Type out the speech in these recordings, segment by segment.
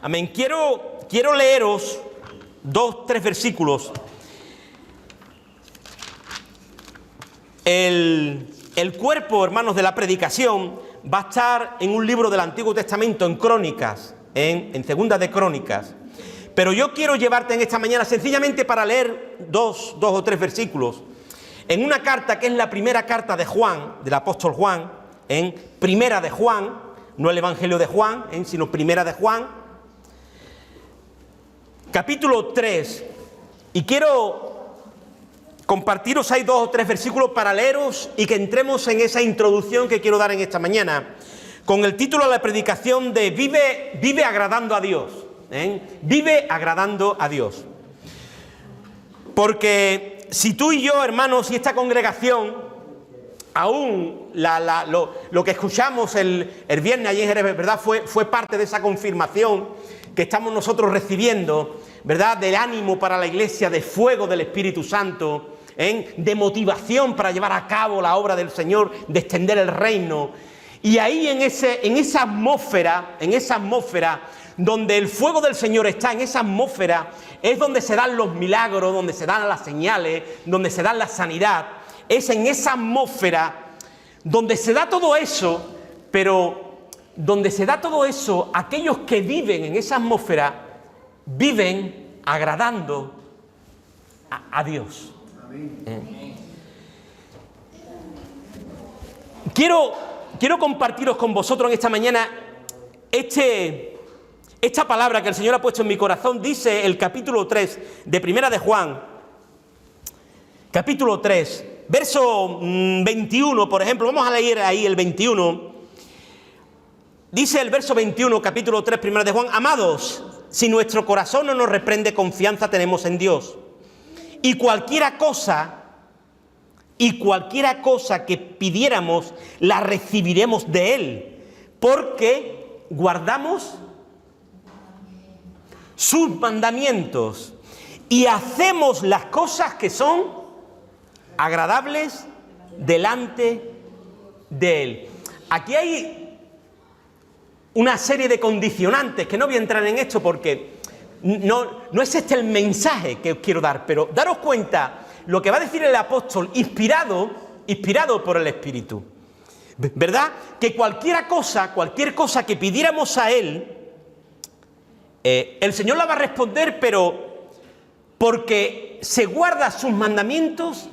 Amén. Quiero leeros 2-3 versículos. El cuerpo, hermanos, de la predicación va a estar en un libro del Antiguo Testamento, en Crónicas, en Segunda de Crónicas. Pero yo quiero llevarte en esta mañana sencillamente para leer dos o tres versículos en una carta que es la primera carta de Juan, del apóstol Juan, en Primera de Juan, no el Evangelio de Juan, sino Primera de Juan, capítulo 3. Y quiero compartiros ahí 2 o 3 versículos para leeros y que entremos en esa introducción que quiero dar en esta mañana, con el título de la predicación de Vive agradando a Dios. Vive agradando a Dios. Porque si tú y yo, hermanos, y esta congregación, aún lo que escuchamos el viernes allí en Jerez, ¿verdad? Fue parte de esa confirmación que estamos nosotros recibiendo, ¿verdad? Del ánimo para la iglesia, de fuego del Espíritu Santo, de motivación para llevar a cabo la obra del Señor, de extender el reino. Y ahí en esa atmósfera, donde el fuego del Señor está, en esa atmósfera, es donde se dan los milagros, donde se dan las señales, donde se da la sanidad. Es en esa atmósfera donde se da todo eso, pero donde se da todo eso, aquellos que viven en esa atmósfera, viven agradando a Dios. Quiero compartiros con vosotros en esta mañana esta palabra que el Señor ha puesto en mi corazón. Dice el capítulo 3 de Primera de Juan, capítulo 3, verso 21, por ejemplo. Vamos a leer ahí el 21. Dice el verso 21, capítulo 3, Primera de Juan: amados, si nuestro corazón no nos reprende, confianza tenemos en Dios. Y cualquiera cosa que pidiéramos, la recibiremos de Él, porque guardamos sus mandamientos y hacemos las cosas que son agradables delante de Él. Aquí hay una serie de condicionantes que no voy a entrar en esto porque no es este el mensaje que os quiero dar, pero daros cuenta lo que va a decir el apóstol inspirado por el Espíritu, ¿verdad? Que cualquier cosa que pidiéramos a Él, el Señor la va a responder, pero porque se guarda sus mandamientos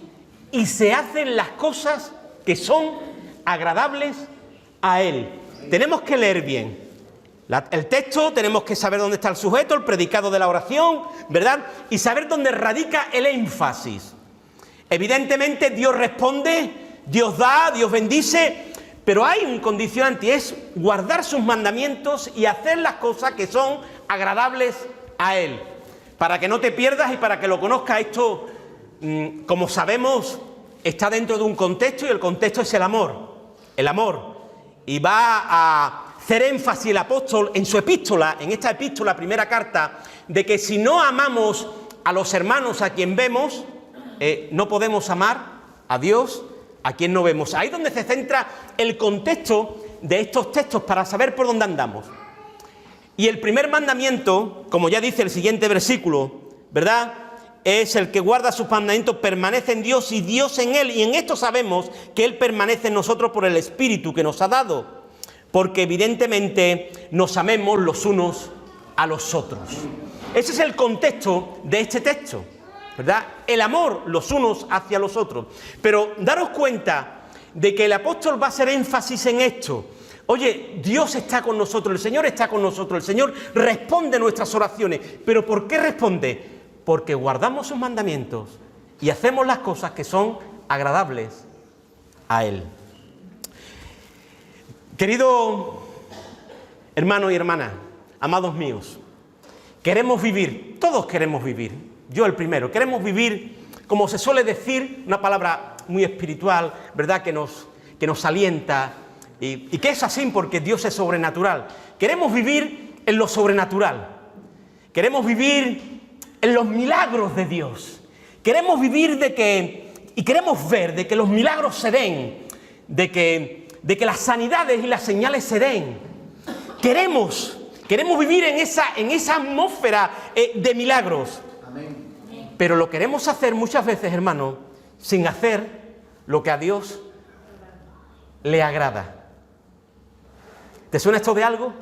y se hacen las cosas que son agradables a Él. Tenemos que leer bien el texto, tenemos que saber dónde está el sujeto, el predicado de la oración, ¿verdad? Y saber dónde radica el énfasis. Evidentemente Dios responde, Dios da, Dios bendice, pero hay un condicionante, es guardar sus mandamientos y hacer las cosas que son agradables a Él. Para que no te pierdas y para que lo conozcas, esto, como sabemos, está dentro de un contexto, y el contexto es el amor. El amor. Y va a hacer énfasis el apóstol en su epístola, en esta epístola, primera carta, de que si no amamos a los hermanos a quien vemos, no podemos amar a Dios a quien no vemos. Ahí es donde se centra el contexto de estos textos para saber por dónde andamos. Y el primer mandamiento, como ya dice el siguiente versículo, ¿verdad?, es el que guarda sus mandamientos, permanece en Dios y Dios en él. Y en esto sabemos que Él permanece en nosotros por el Espíritu que nos ha dado, porque evidentemente nos amemos los unos a los otros. Ese es el contexto de este texto, ¿verdad? El amor los unos hacia los otros. Pero daros cuenta de que el apóstol va a hacer énfasis en esto. Oye, Dios está con nosotros, el Señor está con nosotros, el Señor responde nuestras oraciones. ¿Pero por qué responde? Porque guardamos sus mandamientos y hacemos las cosas que son agradables a Él. Querido hermano y hermana, amados míos, queremos vivir, todos queremos vivir, yo el primero, queremos vivir, como se suele decir, una palabra muy espiritual, ¿verdad?, que nos alienta y que es así porque Dios es sobrenatural. Queremos vivir en lo sobrenatural, queremos vivir en los milagros de Dios, queremos vivir y queremos ver de que los milagros se den, de que las sanidades y las señales se den. Queremos Queremos vivir en esa atmósfera de milagros. Amén. Pero lo queremos hacer muchas veces, hermano, sin hacer lo que a Dios le agrada. ¿Te suena esto de algo?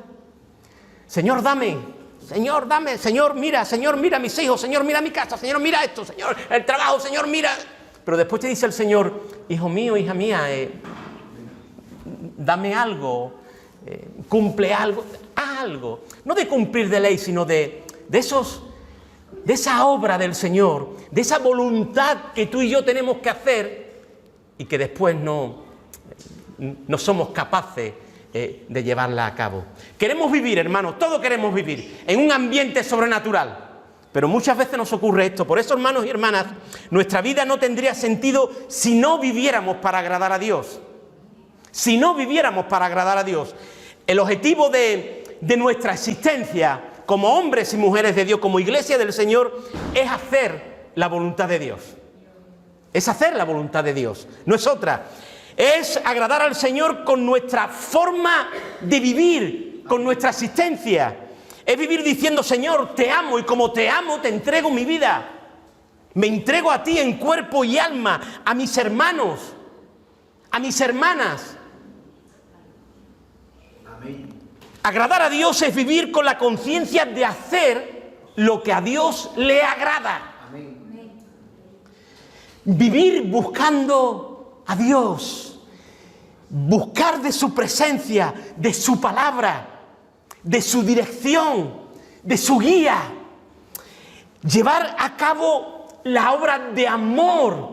Señor, dame. Señor, dame. Señor, mira a mis hijos. Señor, mira mi casa. Señor, mira esto. Señor, el trabajo. Señor, mira. Pero después te dice el Señor, hijo mío, hija mía, dame algo. Cumple algo, haz algo, no de cumplir de ley, sino de esa obra del Señor, de esa voluntad que tú y yo tenemos que hacer y que después no somos capaces de llevarla a cabo. Queremos vivir, hermanos, todos queremos vivir en un ambiente sobrenatural, pero muchas veces nos ocurre esto. Por eso, hermanos y hermanas, nuestra vida no tendría sentido si no viviéramos para agradar a Dios. Si no viviéramos para agradar a Dios. El objetivo de nuestra existencia como hombres y mujeres de Dios, como iglesia del Señor, es hacer la voluntad de Dios. Es hacer la voluntad de Dios, no es otra. Es agradar al Señor con nuestra forma de vivir, con nuestra existencia. Es vivir diciendo, Señor, te amo y como te amo te entrego mi vida. Me entrego a ti en cuerpo y alma, a mis hermanos, a mis hermanas. Agradar a Dios es vivir con la conciencia de hacer lo que a Dios le agrada. Amén. Vivir buscando a Dios. Buscar de su presencia, de su palabra, de su dirección, de su guía. Llevar a cabo la obra de amor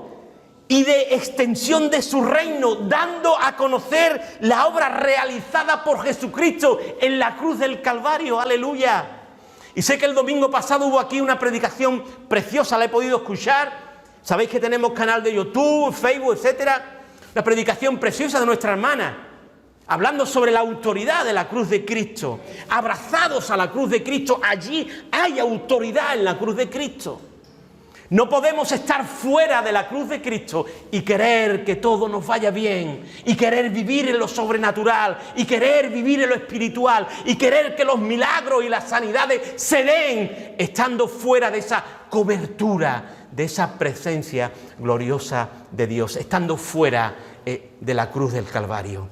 y de extensión de su reino, dando a conocer la obra realizada por Jesucristo en la cruz del Calvario. ¡Aleluya! Y sé que el domingo pasado hubo aquí una predicación preciosa, la he podido escuchar. Sabéis que tenemos canal de YouTube, Facebook, etcétera. Una predicación preciosa de nuestra hermana, hablando sobre la autoridad de la cruz de Cristo. Abrazados a la cruz de Cristo, allí hay autoridad en la cruz de Cristo. No podemos estar fuera de la cruz de Cristo y querer que todo nos vaya bien, y querer vivir en lo sobrenatural, y querer vivir en lo espiritual, y querer que los milagros y las sanidades se den, estando fuera de esa cobertura, de esa presencia gloriosa de Dios, estando fuera de la cruz del Calvario.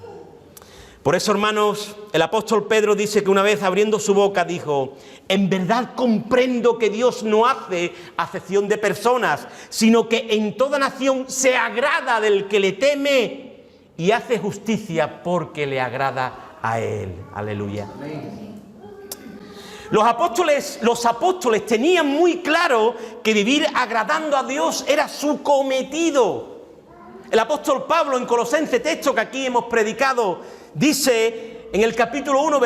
Por eso, hermanos, el apóstol Pedro dice que una vez abriendo su boca dijo: en verdad comprendo que Dios no hace acepción de personas, sino que en toda nación se agrada del que le teme y hace justicia porque le agrada a Él. Aleluya. Los apóstoles tenían muy claro que vivir agradando a Dios era su cometido. El apóstol Pablo en Colosenses, texto que aquí hemos predicado, dice en el capítulo 1,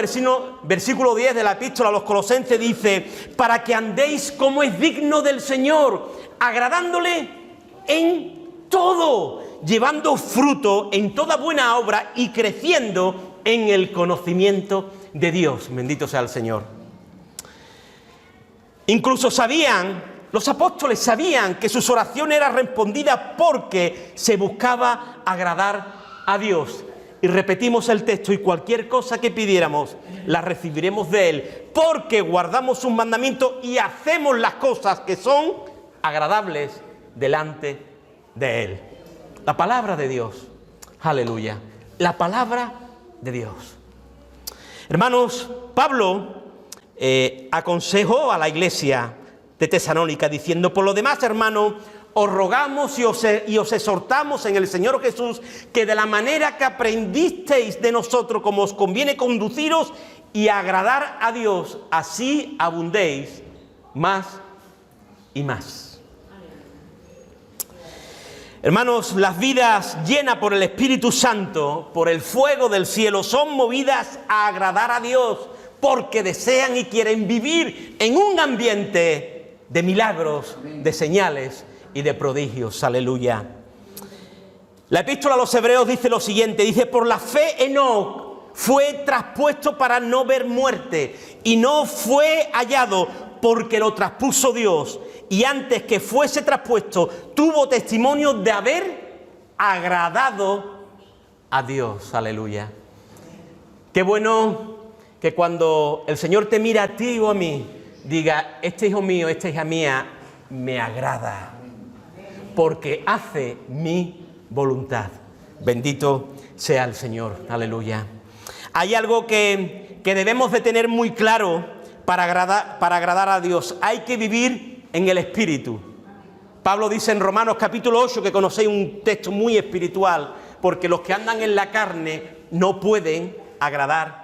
versículo 10 de la epístola a los Colosenses, dice: para que andéis como es digno del Señor, agradándole en todo, llevando fruto en toda buena obra y creciendo en el conocimiento de Dios. Bendito sea el Señor. Incluso los apóstoles sabían que sus oraciones eran respondidas porque se buscaba agradar a Dios. Y repetimos el texto: y cualquier cosa que pidiéramos la recibiremos de Él, porque guardamos sus mandamientos y hacemos las cosas que son agradables delante de Él. La palabra de Dios. Aleluya. La palabra de Dios. Hermanos, Pablo aconsejó a la iglesia de Tesalónica diciendo: por lo demás, hermanos, os rogamos y os exhortamos en el Señor Jesús que de la manera que aprendisteis de nosotros, como os conviene conduciros y agradar a Dios, así abundéis más y más. Hermanos, las vidas llenas por el Espíritu Santo, por el fuego del cielo, son movidas a agradar a Dios porque desean y quieren vivir en un ambiente de milagros, de señales y de prodigios. Aleluya. La epístola a los Hebreos dice lo siguiente, dice: por la fe Enoc fue traspuesto para no ver muerte y no fue hallado porque lo traspuso Dios, y antes que fuese traspuesto tuvo testimonio de haber agradado a Dios. Aleluya. Qué bueno que cuando el Señor te mira a ti o a mí, diga, este hijo mío, esta hija mía, me agrada, porque hace mi voluntad. Bendito sea el Señor, aleluya. Hay algo que debemos de tener muy claro para agradar a Dios. Hay que vivir en el Espíritu. Pablo dice en Romanos capítulo 8, que conocéis un texto muy espiritual, porque los que andan en la carne no pueden agradar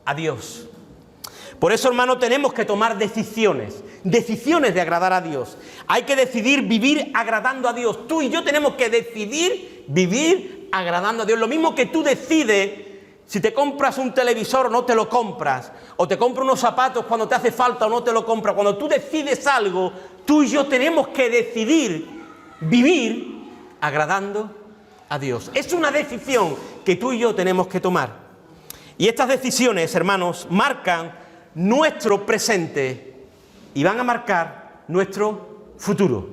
a Dios. Por eso, hermano, tenemos que tomar decisiones de agradar a Dios. Hay que decidir vivir agradando a Dios. Tú y yo tenemos que decidir vivir agradando a Dios. Lo mismo que tú decides si te compras un televisor o no te lo compras, o te compras unos zapatos cuando te hace falta o no te lo compras. Cuando tú decides algo, tú y yo tenemos que decidir vivir agradando a Dios. Es una decisión que tú y yo tenemos que tomar. Y estas decisiones, hermanos, marcan nuestro presente y van a marcar nuestro futuro.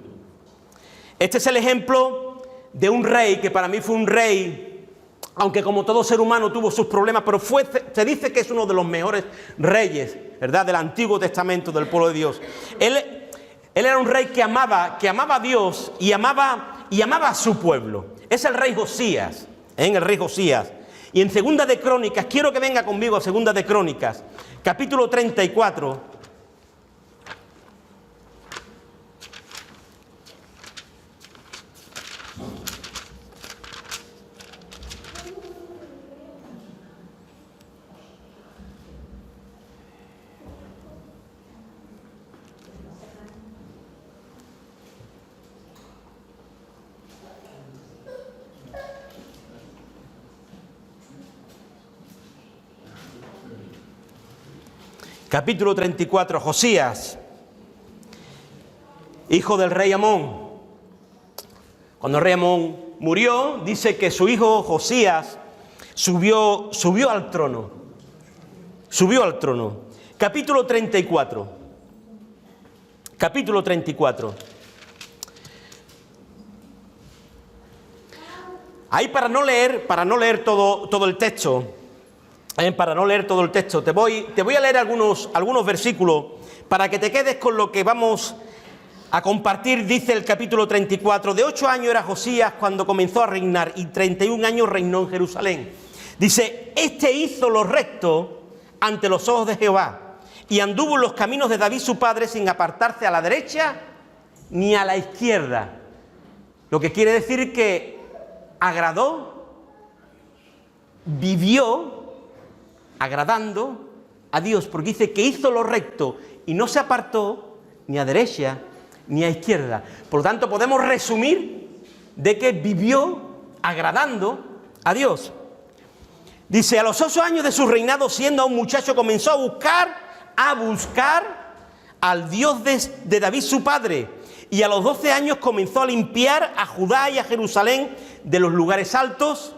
Este es el ejemplo de un rey que para mí fue un rey, aunque como todo ser humano tuvo sus problemas, pero se dice que es uno de los mejores reyes, ¿verdad?, del Antiguo Testamento, del pueblo de Dios. Él era un rey que amaba a Dios y amaba a su pueblo. Es el rey Josías, el rey Josías. Y en Segunda de Crónicas, quiero que venga conmigo a Segunda de Crónicas, capítulo 34. Capítulo 34, Josías, hijo del rey Amón. Cuando el rey Amón murió, dice que su hijo Josías subió al trono. Subió al trono. Capítulo 34. Capítulo 34. Ahí para no leer todo el texto. Para no leer todo el texto, te voy a leer algunos versículos para que te quedes con lo que vamos a compartir. Dice el capítulo 34, de 8 años era Josías cuando comenzó a reinar y 31 años reinó en Jerusalén. Dice, este hizo lo recto ante los ojos de Jehová y anduvo en los caminos de David su padre sin apartarse a la derecha ni a la izquierda. Lo que quiere decir que agradó, vivió agradando a Dios, porque dice que hizo lo recto y no se apartó ni a derecha ni a izquierda. Por lo tanto, podemos resumir de que vivió agradando a Dios. Dice, a los 8 años de su reinado, siendo aún muchacho, comenzó a buscar al Dios de David su padre, y a los 12 años comenzó a limpiar a Judá y a Jerusalén de los lugares altos,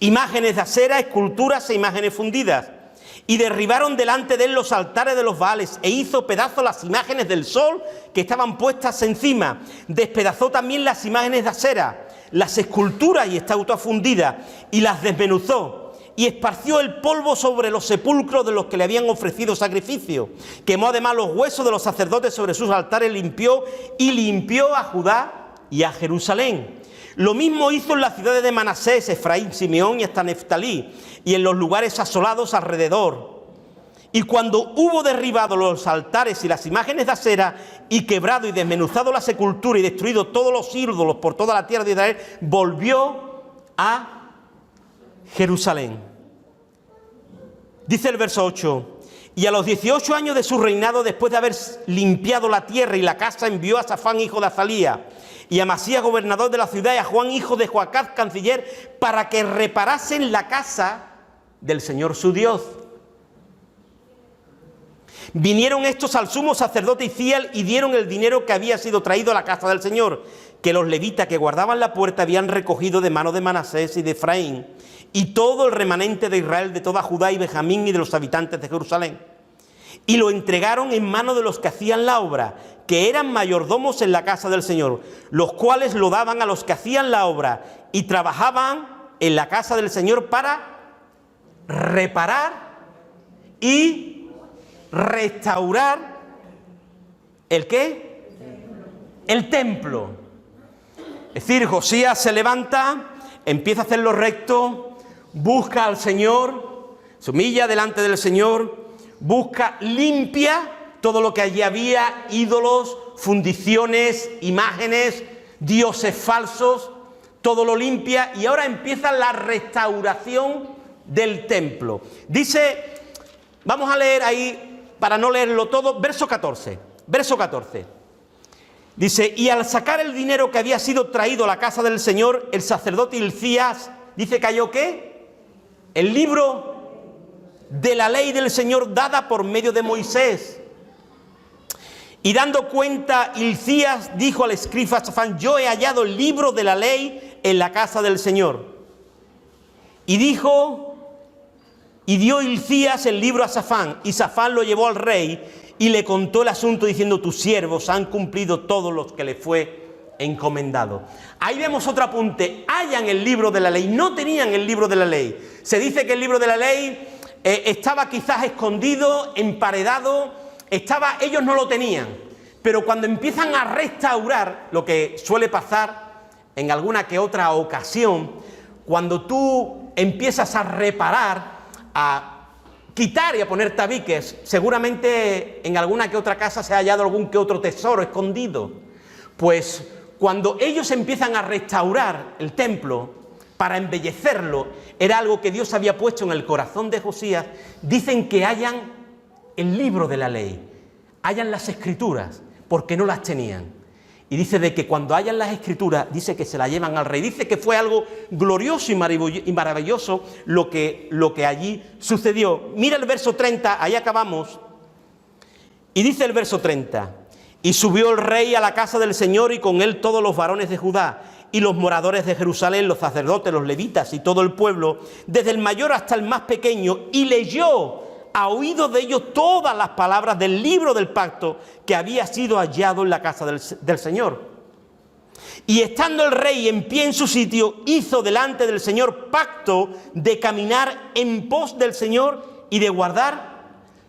imágenes de acera, esculturas e imágenes fundidas, y derribaron delante de él los altares de los Baales, e hizo pedazos las imágenes del sol que estaban puestas encima. Despedazó también las imágenes de acera, las esculturas y estatuas fundidas, y las desmenuzó, y esparció el polvo sobre los sepulcros de los que le habían ofrecido sacrificio. Quemó además los huesos de los sacerdotes sobre sus altares, limpió a Judá y a Jerusalén. Lo mismo hizo en las ciudades de Manasés, Efraín, Simeón y hasta Neftalí, y en los lugares asolados alrededor. Y cuando hubo derribado los altares y las imágenes de acera, y quebrado y desmenuzado la sepultura y destruido todos los ídolos por toda la tierra de Israel, volvió a Jerusalén. Dice el verso 8, y a los 18 años de su reinado, después de haber limpiado la tierra y la casa, envió a Safán, hijo de Azalía, y a Masías, gobernador de la ciudad, y a Juan, hijo de Joacaz, canciller, para que reparasen la casa del Señor su Dios. Vinieron estos al sumo sacerdote Iciel y dieron el dinero que había sido traído a la casa del Señor, que los levitas que guardaban la puerta habían recogido de mano de Manasés y de Efraín, y todo el remanente de Israel, de toda Judá y Benjamín y de los habitantes de Jerusalén. Y lo entregaron en manos de los que hacían la obra, que eran mayordomos en la casa del Señor, los cuales lo daban a los que hacían la obra y trabajaban en la casa del Señor para reparar y restaurar ¿el qué? El templo. Es decir, Josías se levanta, empieza a hacer lo recto, busca al Señor, se humilla delante del Señor, busca, limpia todo lo que allí había, ídolos, fundiciones, imágenes, dioses falsos, todo lo limpia y ahora empieza la restauración del templo. Dice, vamos a leer ahí, para no leerlo todo, verso 14. Dice, y al sacar el dinero que había sido traído a la casa del Señor, el sacerdote Hilcías, dice que halló ¿qué? El libro de la ley del Señor dada por medio de Moisés. Y dando cuenta, Hilcías dijo al escriba Safán, yo he hallado el libro de la ley en la casa del Señor. Y dio Hilcías el libro a Safán, y Safán lo llevó al rey y le contó el asunto diciendo, tus siervos han cumplido todo lo que le fue encomendado. Ahí vemos otro apunte, hallan el libro de la ley, no tenían el libro de la ley. Se dice que el libro de la ley estaba quizás escondido, emparedado, ellos no lo tenían, pero cuando empiezan a restaurar, lo que suele pasar en alguna que otra ocasión, cuando tú empiezas a reparar, a quitar y a poner tabiques, seguramente en alguna que otra casa se ha hallado algún que otro tesoro escondido. Pues cuando ellos empiezan a restaurar el templo para embellecerlo, era algo que Dios había puesto en el corazón de Josías, dicen que hallan el libro de la ley, hallan las escrituras, porque no las tenían. Y dice de que cuando hallan las escrituras, dice que se las llevan al rey. Dice que fue algo glorioso y maravilloso lo que allí sucedió. Mira el verso 30, ahí acabamos. Y dice el verso 30, y subió el rey a la casa del Señor y con él todos los varones de Judá y los moradores de Jerusalén, los sacerdotes, los levitas y todo el pueblo, desde el mayor hasta el más pequeño, y leyó a oído de ellos todas las palabras del libro del pacto que había sido hallado en la casa del Señor. Y estando el rey en pie en su sitio, hizo delante del Señor pacto de caminar en pos del Señor y de guardar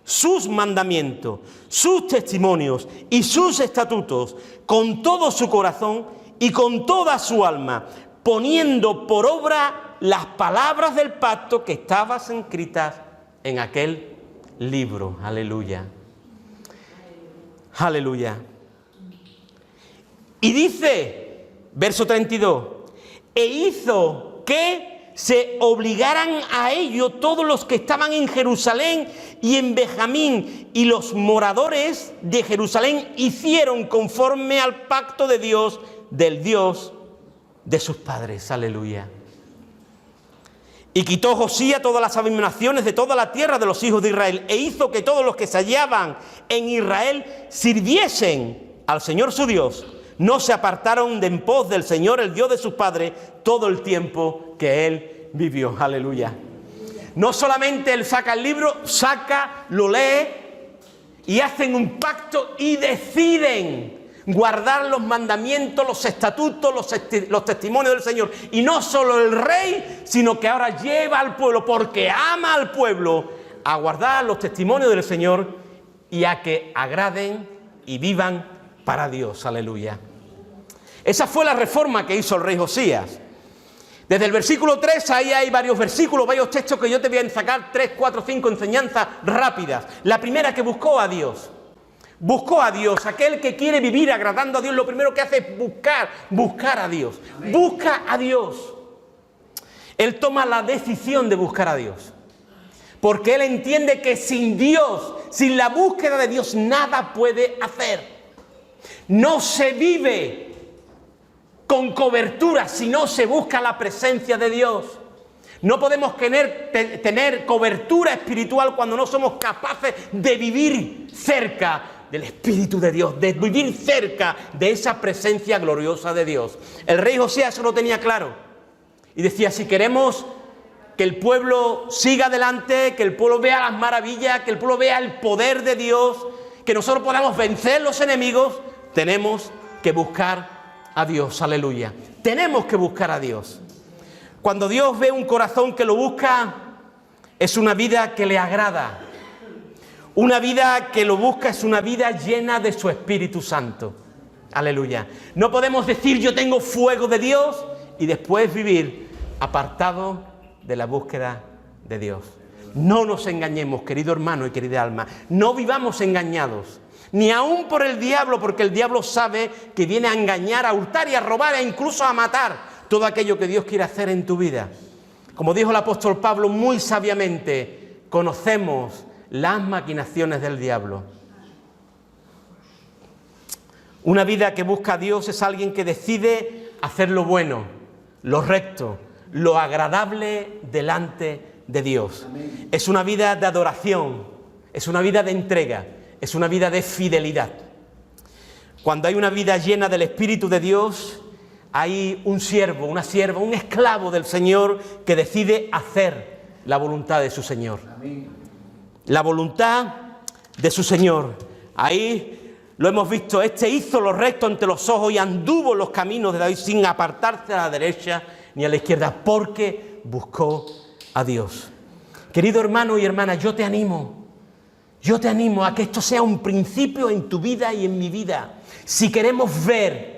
sus mandamientos, sus testimonios y sus estatutos con todo su corazón y con toda su alma, poniendo por obra las palabras del pacto que estaban escritas en aquel libro. Aleluya. Aleluya. Y dice, verso 32, e hizo que se obligaran a ello todos los que estaban en Jerusalén y en Benjamín, y los moradores de Jerusalén hicieron conforme al pacto de Dios, del Dios de sus padres. Aleluya. Y quitó Josías todas las abominaciones de toda la tierra de los hijos de Israel, e hizo que todos los que se hallaban en Israel sirviesen al Señor su Dios. No se apartaron de en pos del Señor, el Dios de sus padres, todo el tiempo que él vivió. Aleluya. No solamente él saca el libro, lo lee y hacen un pacto y deciden guardar los mandamientos, los estatutos, los testimonios del Señor. Y no solo el rey, sino que ahora lleva al pueblo, porque ama al pueblo, a guardar los testimonios del Señor y a que agraden y vivan para Dios. Aleluya. Esa fue la reforma que hizo el rey Josías. Desde el versículo 3, ahí hay varios versículos, varios textos que yo te voy a sacar 3, 4, 5 enseñanzas rápidas. La primera, que buscó a Dios. Buscó a Dios. Aquel que quiere vivir agradando a Dios, lo primero que hace es buscar a Dios. Busca a Dios. Él toma la decisión de buscar a Dios, porque él entiende que sin Dios, sin la búsqueda de Dios, nada puede hacer. No se vive con cobertura si no se busca la presencia de Dios. No podemos tener cobertura espiritual cuando no somos capaces de vivir cerca del Espíritu de Dios, de vivir cerca de esa presencia gloriosa de Dios. El rey Josías eso lo tenía claro y decía, si queremos que el pueblo siga adelante, que el pueblo vea las maravillas, que el pueblo vea el poder de Dios, que nosotros podamos vencer los enemigos, tenemos que buscar a Dios. Aleluya. Tenemos que buscar a Dios. Cuando Dios ve un corazón que lo busca, es una vida que le agrada. Una vida que lo busca es una vida llena de su Espíritu Santo. Aleluya. No podemos decir yo tengo fuego de Dios y después vivir apartado de la búsqueda de Dios. No nos engañemos, querido hermano y querida alma. No vivamos engañados. Ni aún por el diablo, porque el diablo sabe que viene a engañar, a hurtar y a robar e incluso a matar todo aquello que Dios quiere hacer en tu vida. Como dijo el apóstol Pablo muy sabiamente, conocemos las maquinaciones del diablo. Una vida que busca a Dios es alguien que decide hacer lo bueno, lo recto, lo agradable delante de Dios. Amén. Es una vida de adoración, es una vida de entrega, es una vida de fidelidad. Cuando hay una vida llena del Espíritu de Dios, hay un siervo, una sierva, un esclavo del Señor que decide hacer la voluntad de su Señor. Amén. La voluntad de su Señor. Ahí lo hemos visto, este hizo lo recto ante los ojos y anduvo en los caminos de David sin apartarse a la derecha ni a la izquierda, porque buscó a Dios. Querido hermano y hermana, yo te animo a que esto sea un principio en tu vida y en mi vida. Si queremos ver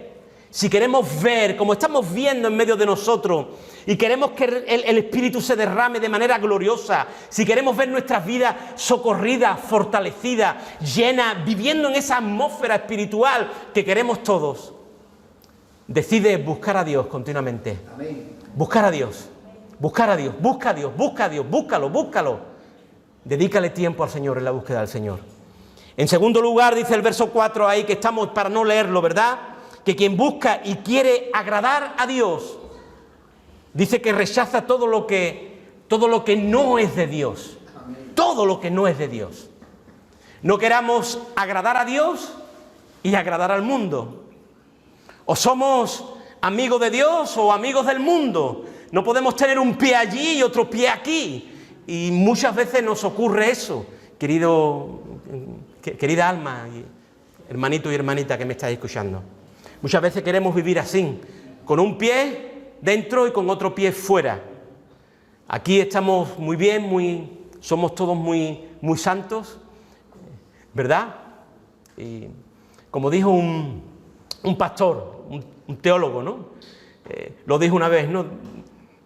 como estamos viendo en medio de nosotros y queremos que el Espíritu se derrame de manera gloriosa, si queremos ver nuestras vidas socorridas, fortalecidas, llenas, viviendo en esa atmósfera espiritual que queremos todos, decide buscar a Dios continuamente. Amén. Buscar a Dios. Buscar a Dios, busca a Dios, busca a Dios, búscalo. Dedícale tiempo al Señor en la búsqueda del Señor. En segundo lugar, dice el verso 4 ahí, que estamos para no leerlo, ¿verdad? Que quien busca y quiere agradar a Dios, dice que rechaza todo lo que no es de Dios. Todo lo que no es de Dios. No queramos agradar a Dios y agradar al mundo. O somos amigos de Dios o amigos del mundo. No podemos tener un pie allí y otro pie aquí. Y muchas veces nos ocurre eso, querida alma, hermanito y hermanita que me estáis escuchando. Muchas veces queremos vivir así, con un pie dentro y con otro pie fuera. Aquí estamos muy bien, somos todos muy santos, ¿verdad? Y como dijo un pastor, un teólogo, ¿no? Lo dijo una vez, ¿no?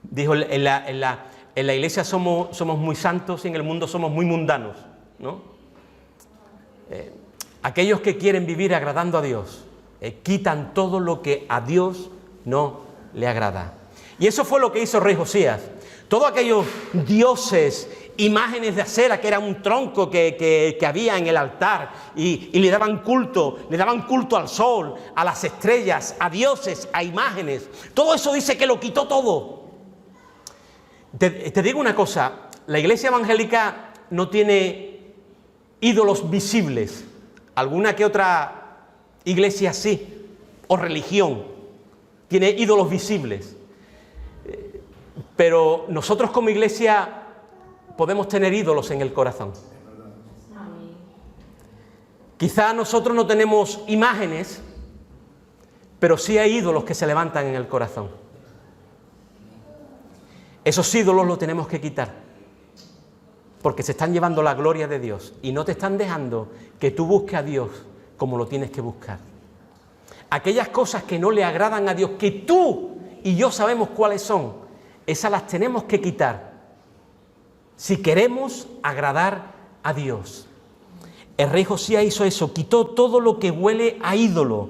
Dijo, en la iglesia somos muy santos y en el mundo somos muy mundanos, ¿no? Aquellos que quieren vivir agradando a Dios, quitan todo lo que a Dios no le agrada. Y eso fue lo que hizo el rey Josías. Todos aquellos dioses, imágenes de acera, que era un tronco que había en el altar, y le daban culto al sol, a las estrellas, a dioses, a imágenes. Todo eso dice que lo quitó todo. Te digo una cosa, la iglesia evangélica no tiene ídolos visibles. Alguna que otra iglesia sí, o religión, tiene ídolos visibles. Pero nosotros como iglesia podemos tener ídolos en el corazón. Quizá nosotros no tenemos imágenes, pero sí hay ídolos que se levantan en el corazón. Esos ídolos los tenemos que quitar, porque se están llevando la gloria de Dios y no te están dejando que tú busques a Dios como lo tienes que buscar. Aquellas cosas que no le agradan a Dios, que tú y yo sabemos cuáles son, esas las tenemos que quitar si queremos agradar a Dios. El rey Josías hizo eso, quitó todo lo que huele a ídolo.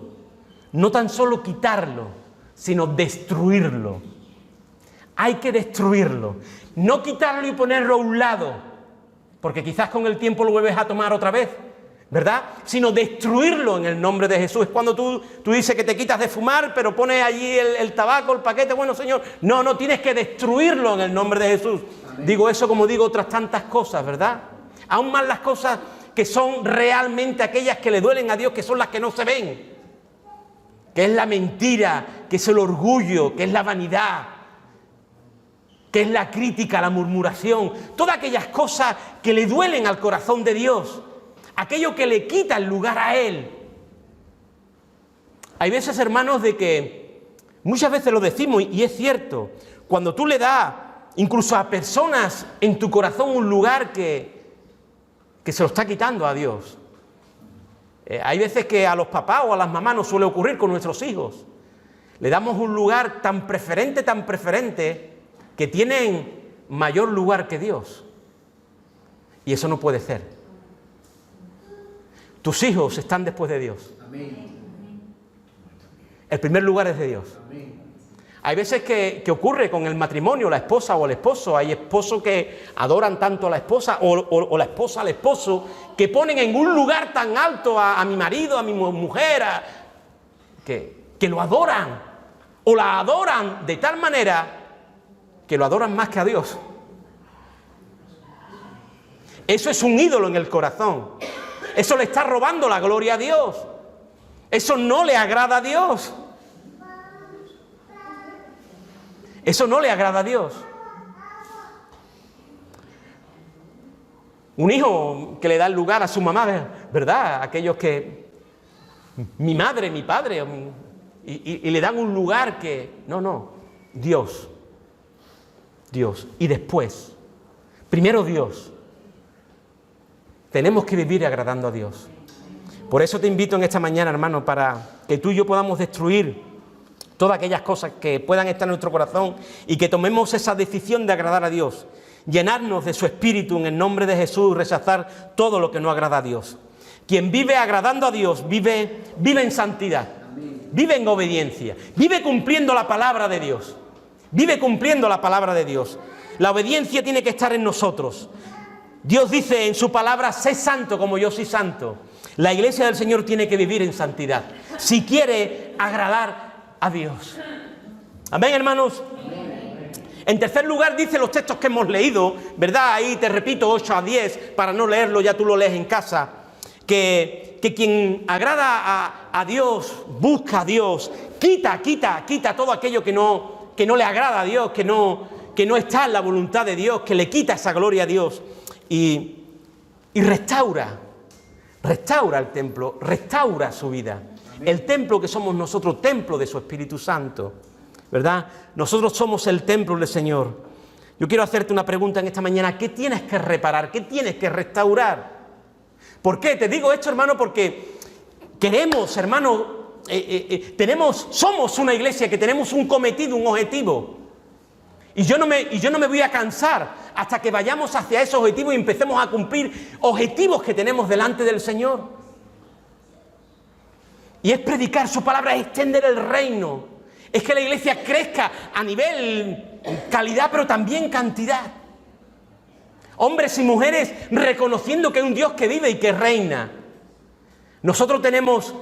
No tan solo quitarlo, sino destruirlo. Hay que destruirlo, no quitarlo y ponerlo a un lado, porque quizás con el tiempo lo vuelves a tomar otra vez, ¿verdad? Sino destruirlo en el nombre de Jesús. Es cuando tú dices que te quitas de fumar, pero pones allí el tabaco, el paquete. Bueno, Señor, no, tienes que destruirlo en el nombre de Jesús. Amén. Digo eso como digo otras tantas cosas, ¿verdad? Aún más las cosas que son realmente aquellas que le duelen a Dios, que son las que no se ven, que es la mentira, que es el orgullo, que es la vanidad, que es la crítica, la murmuración, todas aquellas cosas que le duelen al corazón de Dios, aquello que le quita el lugar a Él. Hay veces, hermanos, de que muchas veces lo decimos y es cierto, cuando tú le das incluso a personas en tu corazón un lugar que que se lo está quitando a Dios. Hay veces que a los papás o a las mamás nos suele ocurrir con nuestros hijos. Le damos un lugar tan preferente, que tienen mayor lugar que Dios. Y eso no puede ser. Tus hijos están después de Dios. El primer lugar es de Dios. Hay veces que ocurre con el matrimonio, la esposa o el esposo. Hay esposos que adoran tanto a la esposa o la esposa al esposo, que ponen en un lugar tan alto a mi marido, a mi mujer, que lo adoran. O la adoran de tal manera que lo adoran más que a Dios. Eso es un ídolo en el corazón. Eso le está robando la gloria a Dios. Eso no le agrada a Dios. Eso no le agrada a Dios. Un hijo que le da el lugar a su mamá, ¿verdad? Aquellos que... Mi madre, mi padre... Y le dan un lugar que... No. Dios. Y después, primero Dios. Tenemos que vivir agradando a Dios. Por eso te invito en esta mañana, hermano, para que tú y yo podamos destruir todas aquellas cosas que puedan estar en nuestro corazón y que tomemos esa decisión de agradar a Dios. Llenarnos de su Espíritu en el nombre de Jesús y rechazar todo lo que no agrada a Dios. Quien vive agradando a Dios, vive en santidad. Vive en obediencia, vive cumpliendo la palabra de Dios. Vive cumpliendo la palabra de Dios. La obediencia tiene que estar en nosotros. Dios dice en su palabra, sé santo como yo soy santo. La iglesia del Señor tiene que vivir en santidad, si quiere agradar a Dios. Amén, hermanos. En tercer lugar, dice los textos que hemos leído, ¿verdad? Ahí te repito, 8 a 10, para no leerlo, ya tú lo lees en casa. Que quien agrada a Dios, busca a Dios, quita todo aquello que no le agrada a Dios, que no está en la voluntad de Dios, que le quita esa gloria a Dios y restaura el templo, restaura su vida. El templo que somos nosotros, templo de su Espíritu Santo, ¿verdad? Nosotros somos el templo del Señor. Yo quiero hacerte una pregunta en esta mañana. ¿Qué tienes que reparar? ¿Qué tienes que restaurar? ¿Por qué? Te digo esto, hermano, porque queremos, hermano, somos una iglesia que tenemos un cometido, un objetivo. Y yo no me voy a cansar hasta que vayamos hacia ese objetivo y empecemos a cumplir objetivos que tenemos delante del Señor. Y es predicar su palabra, es extender el reino. Es que la iglesia crezca a nivel calidad, pero también cantidad. Hombres y mujeres reconociendo que hay un Dios que vive y que reina. Nosotros tenemos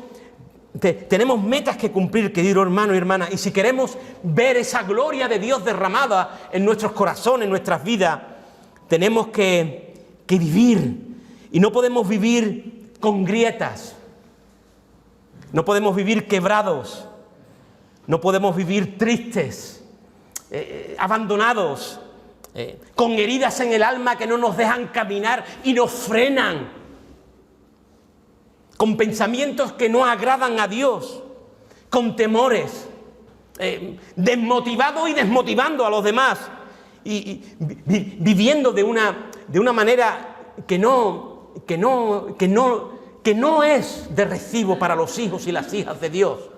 metas que cumplir, querido hermano y hermana, y si queremos ver esa gloria de Dios derramada en nuestros corazones, en nuestras vidas, tenemos que vivir. Y no podemos vivir con grietas. No podemos vivir quebrados. No podemos vivir tristes, abandonados. Con heridas en el alma que no nos dejan caminar y nos frenan, con pensamientos que no agradan a Dios, con temores, desmotivados y desmotivando a los demás, y viviendo de una manera que no es de recibo para los hijos y las hijas de Dios.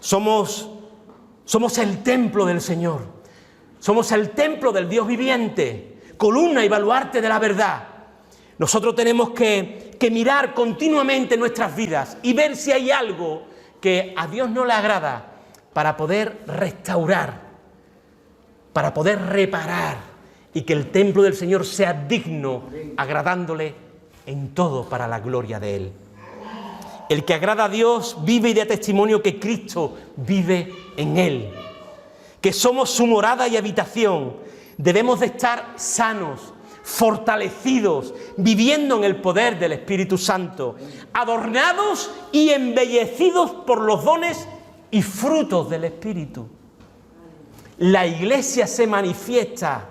Somos el templo del Señor. Somos el templo del Dios viviente, columna y baluarte de la verdad. Nosotros tenemos que mirar continuamente nuestras vidas y ver si hay algo que a Dios no le agrada para poder restaurar, para poder reparar y que el templo del Señor sea digno, agradándole en todo para la gloria de Él. El que agrada a Dios vive y da testimonio que Cristo vive en Él, que somos su morada y habitación. Debemos de estar sanos, fortalecidos, viviendo en el poder del Espíritu Santo, adornados y embellecidos por los dones y frutos del Espíritu. La iglesia se manifiesta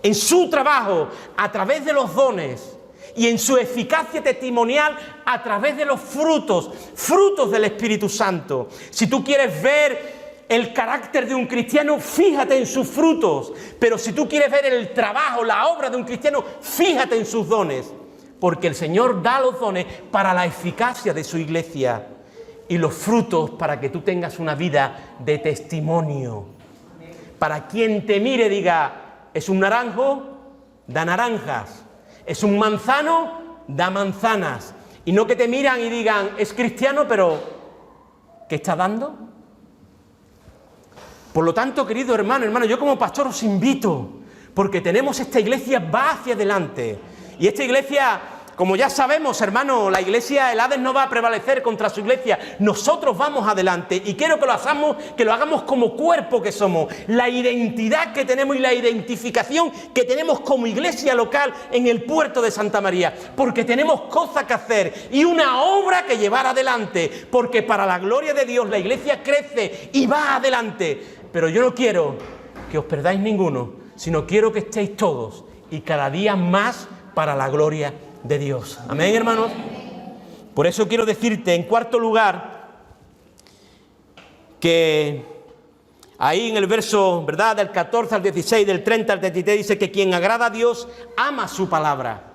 en su trabajo a través de los dones y en su eficacia testimonial a través de los frutos del Espíritu Santo. Si tú quieres ver el carácter de un cristiano, fíjate en sus frutos. Pero si tú quieres ver el trabajo, la obra de un cristiano, fíjate en sus dones. Porque el Señor da los dones para la eficacia de su iglesia y los frutos para que tú tengas una vida de testimonio. Para quien te mire diga, es un naranjo, da naranjas. Es un manzano, da manzanas. Y no que te miran y digan, es cristiano, pero ¿qué está dando? Por lo tanto, querido hermano, yo como pastor os invito, porque tenemos esta iglesia, va hacia adelante. Y esta iglesia, como ya sabemos, hermano, la iglesia, el Hades no va a prevalecer contra su iglesia. Nosotros vamos adelante y quiero que lo hagamos como cuerpo que somos. La identidad que tenemos y la identificación que tenemos como iglesia local en el puerto de Santa María. Porque tenemos cosas que hacer y una obra que llevar adelante. Porque para la gloria de Dios la iglesia crece y va adelante. Pero yo no quiero que os perdáis ninguno, sino quiero que estéis todos y cada día más para la gloria de Dios. Amén, hermanos. Por eso quiero decirte, en cuarto lugar, que ahí en el verso, ¿verdad?, del 14 al 16, del 30 al 33, dice que quien agrada a Dios ama su palabra.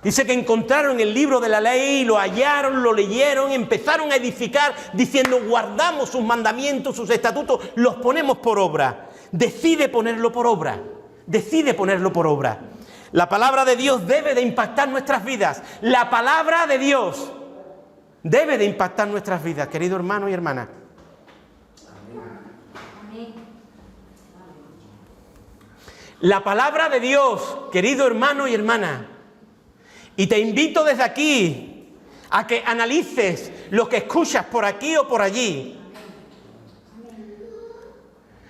Dice que encontraron el libro de la ley, lo hallaron, lo leyeron, empezaron a edificar, diciendo, guardamos sus mandamientos, sus estatutos, los ponemos por obra. Decide ponerlo por obra. Decide ponerlo por obra. La palabra de Dios debe de impactar nuestras vidas. La palabra de Dios debe de impactar nuestras vidas, querido hermano y hermana. La palabra de Dios, querido hermano y hermana. Y te invito desde aquí a que analices lo que escuchas por aquí o por allí.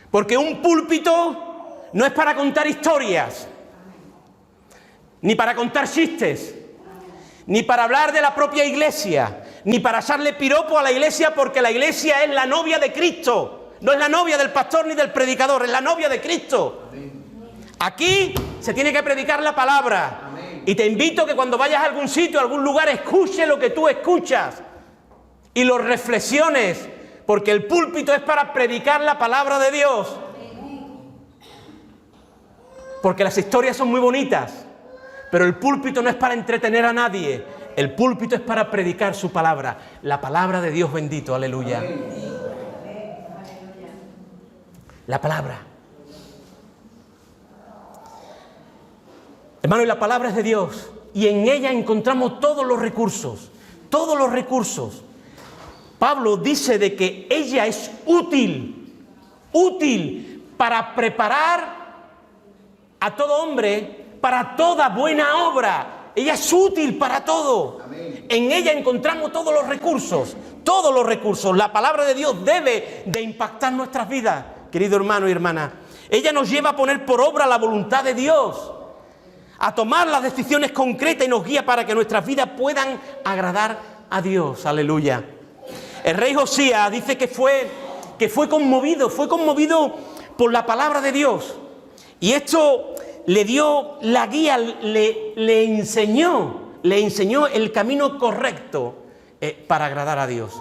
Porque un púlpito no es para contar historias, ni para contar chistes, ni para hablar de la propia iglesia, ni para echarle piropo a la iglesia, porque la iglesia es la novia de Cristo. No es la novia del pastor ni del predicador, es la novia de Cristo. Aquí se tiene que predicar la palabra. Y te invito a que cuando vayas a algún sitio, a algún lugar, escuche lo que tú escuchas y lo reflexiones, porque el púlpito es para predicar la palabra de Dios. Porque las historias son muy bonitas, pero el púlpito no es para entretener a nadie. El púlpito es para predicar su palabra, la palabra de Dios bendito, aleluya. La palabra. Hermano, y la palabra es de Dios, y en ella encontramos todos los recursos, todos los recursos. Pablo dice de que ella es útil para preparar a todo hombre para toda buena obra. Ella es útil para todo. Amén. En ella encontramos todos los recursos, todos los recursos. La palabra de Dios debe de impactar nuestras vidas, querido hermano y hermana. Ella nos lleva a poner por obra la voluntad de Dios, a tomar las decisiones concretas y nos guía para que nuestras vidas puedan agradar a Dios. Aleluya. El rey Josías dice que fue conmovido por la palabra de Dios. Y esto le dio la guía, le enseñó el camino correcto para agradar a Dios.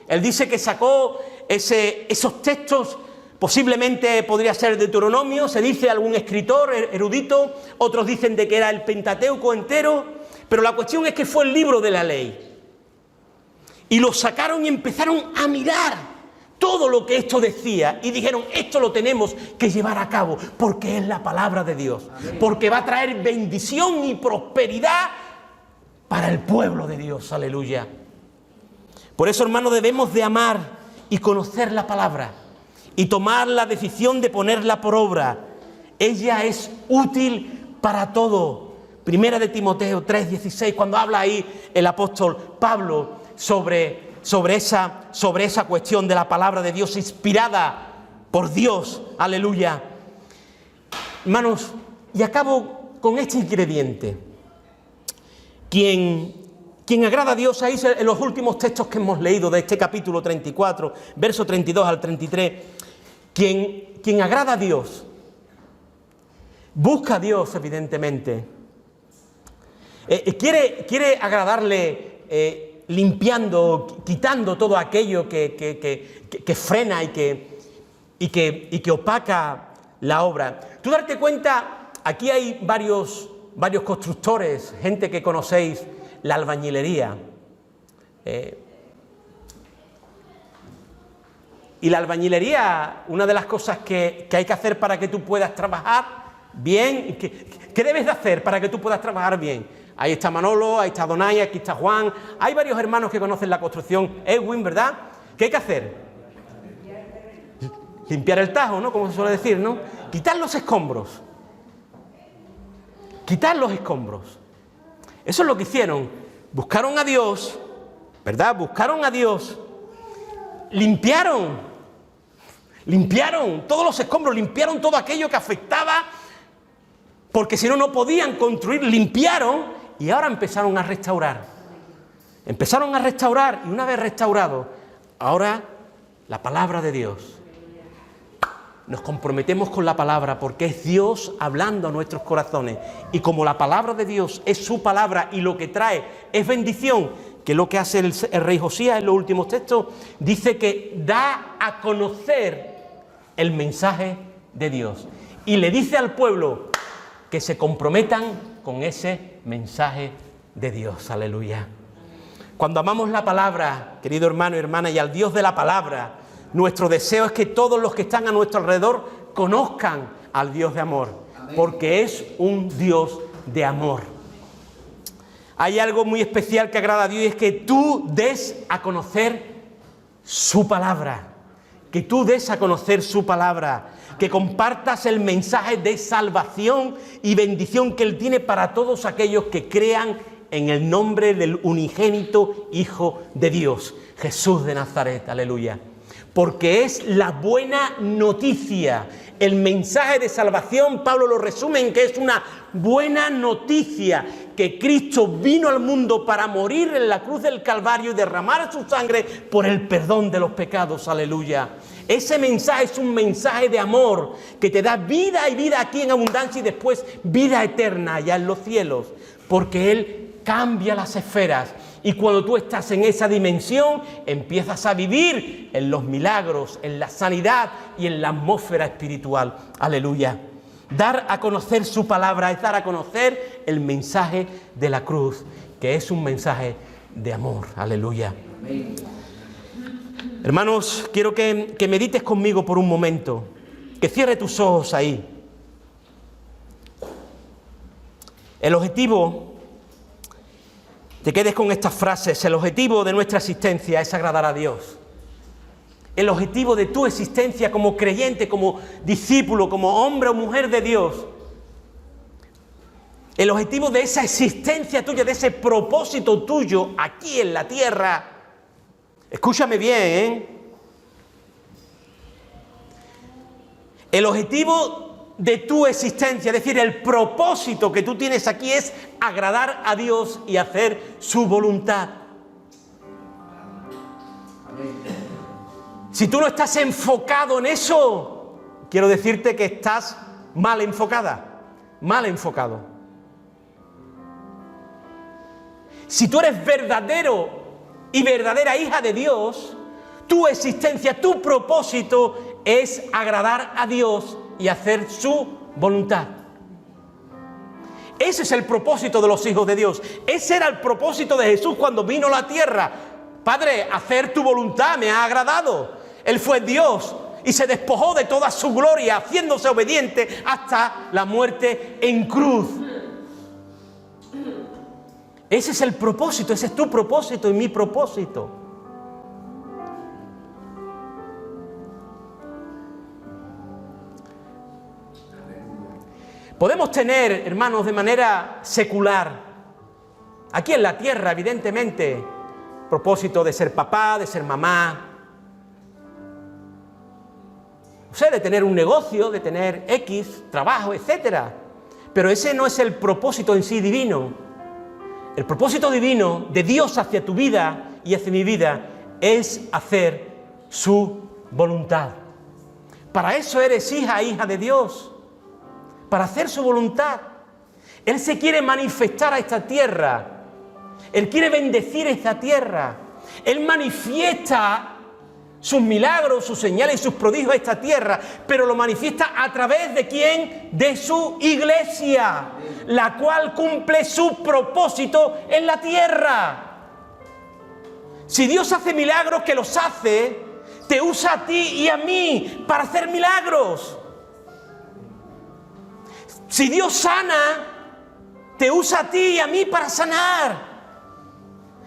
Él dice que sacó esos textos. Posiblemente podría ser Deuteronomio, se dice algún escritor erudito, otros dicen de que era el Pentateuco entero, pero la cuestión es que fue el libro de la ley. Y lo sacaron y empezaron a mirar todo lo que esto decía y dijeron, esto lo tenemos que llevar a cabo porque es la palabra de Dios, porque va a traer bendición y prosperidad para el pueblo de Dios, aleluya. Por eso, hermano, debemos de amar y conocer la palabra y tomar la decisión de ponerla por obra. Ella es útil para todo. Primera de Timoteo 3:16, cuando habla ahí el apóstol Pablo sobre esa cuestión de la palabra de Dios inspirada por Dios. Aleluya. Hermanos, y acabo con este ingrediente. Quien agrada a Dios, ahí en los últimos textos que hemos leído de este capítulo 34, verso 32 al 33, quien agrada a Dios, busca a Dios, evidentemente, quiere agradarle limpiando, quitando todo aquello que frena y y que opaca la obra. Tú darte cuenta, aquí hay varios constructores, gente que conocéis, la albañilería. Y la albañilería, una de las cosas que hay que hacer para que tú puedas trabajar bien, ¿qué debes de hacer para que tú puedas trabajar bien? Ahí está Manolo, ahí está Donay, aquí está Juan, hay varios hermanos que conocen la construcción, Edwin, ¿verdad? ¿Qué hay que hacer? Limpiar el tajo, ¿no? Como se suele decir, ¿no? Quitar los escombros. Quitar los escombros. Eso es lo que hicieron. Buscaron a Dios, ¿verdad? Buscaron a Dios. Limpiaron todos los escombros, limpiaron todo aquello que afectaba, porque si no, no podían construir, limpiaron y ahora empezaron a restaurar. Empezaron a restaurar y una vez restaurado, ahora la palabra de Dios. Nos comprometemos con la palabra porque es Dios hablando a nuestros corazones. Y como la palabra de Dios es su palabra y lo que trae es bendición, que es lo que hace el rey Josías en los últimos textos, dice que da a conocer el mensaje de Dios. Y le dice al pueblo que se comprometan con ese mensaje de Dios. Aleluya. Cuando amamos la palabra, querido hermano y hermana, y al Dios de la palabra, nuestro deseo es que todos los que están a nuestro alrededor conozcan al Dios de amor, porque es un Dios de amor. Hay algo muy especial que agrada a Dios y es que tú des a conocer su palabra, que tú des a conocer su palabra, que compartas el mensaje de salvación y bendición que Él tiene para todos aquellos que crean en el nombre del unigénito Hijo de Dios, Jesús de Nazaret. Aleluya. Porque es la buena noticia. El mensaje de salvación, Pablo lo resume en que es una buena noticia, que Cristo vino al mundo para morir en la cruz del Calvario y derramar su sangre por el perdón de los pecados. Aleluya. Ese mensaje es un mensaje de amor que te da vida y vida aquí en abundancia y después vida eterna allá en los cielos, porque Él cambia las esferas. Y cuando tú estás en esa dimensión, empiezas a vivir en los milagros, en la sanidad y en la atmósfera espiritual. Aleluya. Dar a conocer su palabra es dar a conocer el mensaje de la cruz, que es un mensaje de amor. Aleluya. Amén. Hermanos, quiero que medites conmigo por un momento, que cierre tus ojos ahí. El objetivo... Te quedes con estas frases. El objetivo de nuestra existencia es agradar a Dios. El objetivo de tu existencia como creyente, como discípulo, como hombre o mujer de Dios. El objetivo de esa existencia tuya, de ese propósito tuyo aquí en la tierra. Escúchame bien, ¿eh? El objetivo de tu existencia, es decir, el propósito que tú tienes aquí es agradar a Dios y hacer su voluntad. Si tú no estás enfocado en eso, quiero decirte que estás mal enfocada, mal enfocado. Si tú eres verdadero y verdadera hija de Dios, tu existencia, tu propósito es agradar a Dios y hacer su voluntad. Ese es el propósito de los hijos de Dios. Ese era el propósito de Jesús cuando vino a la tierra. Padre, hacer tu voluntad me ha agradado. Él fue Dios y se despojó de toda su gloria, haciéndose obediente hasta la muerte en cruz. Ese es el propósito, ese es tu propósito y mi propósito. Podemos tener, hermanos, de manera secular, aquí en la tierra, evidentemente, propósito de ser papá, de ser mamá, o sea, de tener un negocio, de tener X, trabajo, etcétera. Pero ese no es el propósito en sí divino. El propósito divino de Dios hacia tu vida y hacia mi vida es hacer su voluntad. Para eso eres hija de Dios. Para hacer su voluntad. Él se quiere manifestar a esta tierra. Él quiere bendecir esta tierra. Él manifiesta sus milagros, sus señales y sus prodigios a esta tierra, pero lo manifiesta a través de ¿quién? De su iglesia, la cual cumple su propósito en la tierra. Si Dios hace milagros, que los hace, te usa a ti y a mí para hacer milagros. Si Dios sana, te usa a ti y a mí para sanar.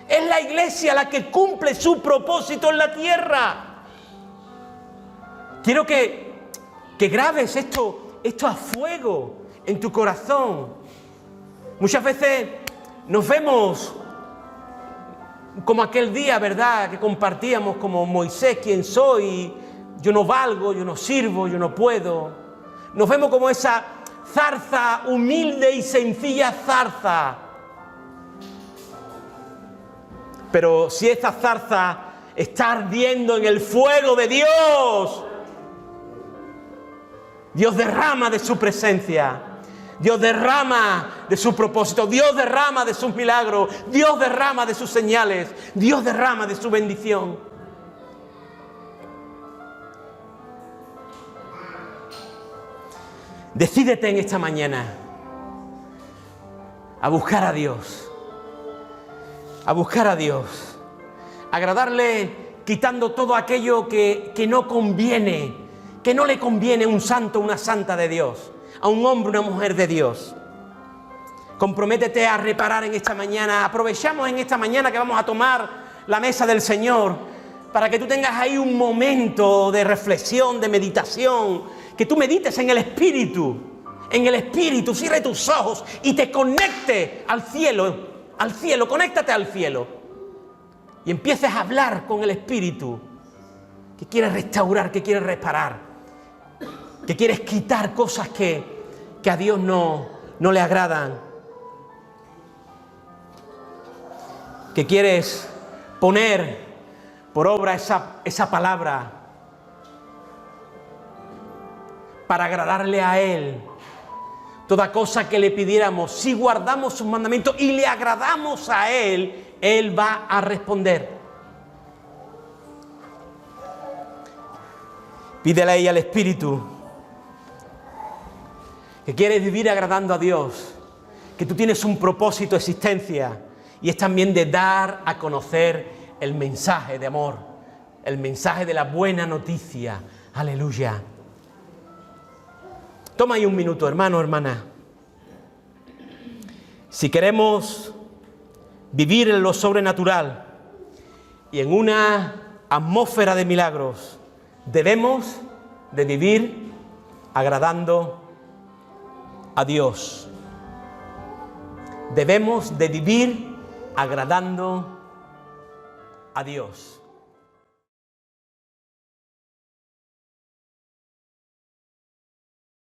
Es la iglesia la que cumple su propósito en la tierra. Quiero que grabes esto a fuego en tu corazón. Muchas veces nos vemos como aquel día, ¿verdad?, que compartíamos como Moisés, ¿quién soy? Yo no valgo, yo no sirvo, yo no puedo. Nos vemos como esa zarza, humilde y sencilla zarza. Pero si esta zarza está ardiendo en el fuego de Dios, Dios derrama de su presencia, Dios derrama de su propósito, Dios derrama de sus milagros, Dios derrama de sus señales, Dios derrama de su bendición. Decídete en esta mañana a buscar a Dios, a buscar a Dios, a agradarle quitando todo aquello que no conviene, que no le conviene a un santo, una santa de Dios, a un hombre, una mujer de Dios. Comprométete a reparar en esta mañana. Aprovechamos en esta mañana que vamos a tomar la mesa del Señor para que tú tengas ahí un momento de reflexión, de meditación, que tú medites en el Espíritu, cierre tus ojos y te conecte al cielo, conéctate al cielo y empieces a hablar con el Espíritu que quiere restaurar, que quiere reparar, que quieres quitar cosas que a Dios no le agradan, que quieres poner por obra esa palabra para agradarle a Él. Toda cosa que le pidiéramos, si guardamos sus mandamientos y le agradamos a Él, Él va a responder. Pídele ahí al Espíritu que quieres vivir agradando a Dios, que tú tienes un propósito de existencia y es también de dar a conocer el mensaje de amor, el mensaje de la buena noticia. Aleluya. Toma ahí un minuto, hermano, hermana. Si queremos vivir en lo sobrenatural y en una atmósfera de milagros, debemos de vivir agradando a Dios. Debemos de vivir agradando a Dios.